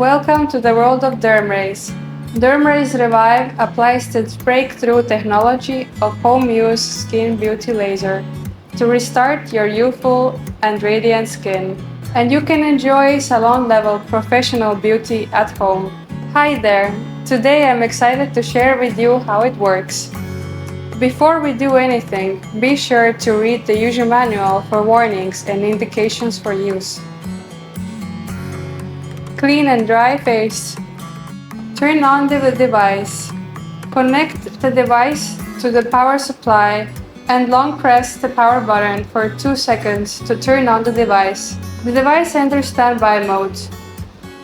Welcome to the world of DermRays. DermRays Revive applies the breakthrough technology of home-use skin beauty laser to restart your youthful and radiant skin. And you can enjoy salon-level professional beauty at home. Hi there! Today I'm excited to share with you how it works. Before we do anything, be sure to read the user manual for warnings and indications for use. Clean and dry face. Turn on the device. Connect the device to the power supply and long press the power button for 2 seconds to turn on the device. The device enters standby mode.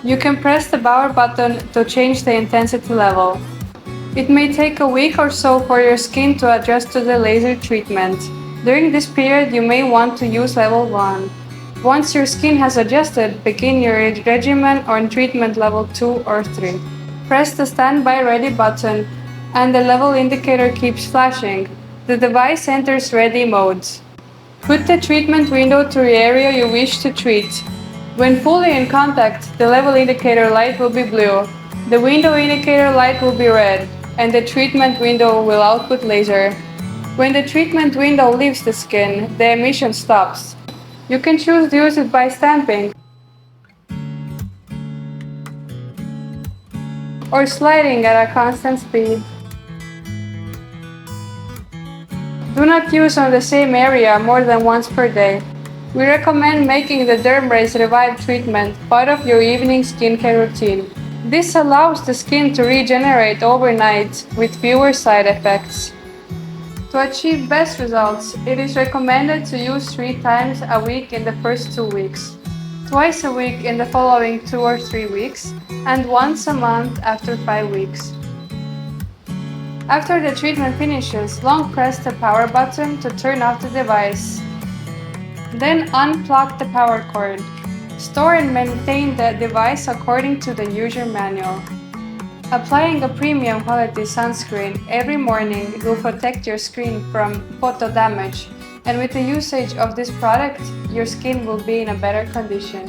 You can press the power button to change the intensity level. It may take a week or so for your skin to adjust to the laser treatment. During this period, you may want to use level 1. Once your skin has adjusted, begin your regimen on treatment level 2 or 3. Press the standby ready button and the level indicator keeps flashing. The device enters ready mode. Put the treatment window to the area you wish to treat. When fully in contact, the level indicator light will be blue, the window indicator light will be red, and the treatment window will output laser. When the treatment window leaves the skin, the emission stops. You can choose to use it by stamping or sliding at a constant speed. Do not use on the same area more than once per day. We recommend making the DermRays Revive treatment part of your evening skincare routine. This allows the skin to regenerate overnight with fewer side effects. To achieve best results, it is recommended to use 3 times a week in the first 2 weeks, twice a week in the following 2 or 3 weeks, and once a month after 5 weeks. After the treatment finishes, long press the power button to turn off the device. Then unplug the power cord. Store and maintain the device according to the user manual. Applying a premium quality sunscreen every morning will protect your skin from photo damage, and with the usage of this product, your skin will be in a better condition.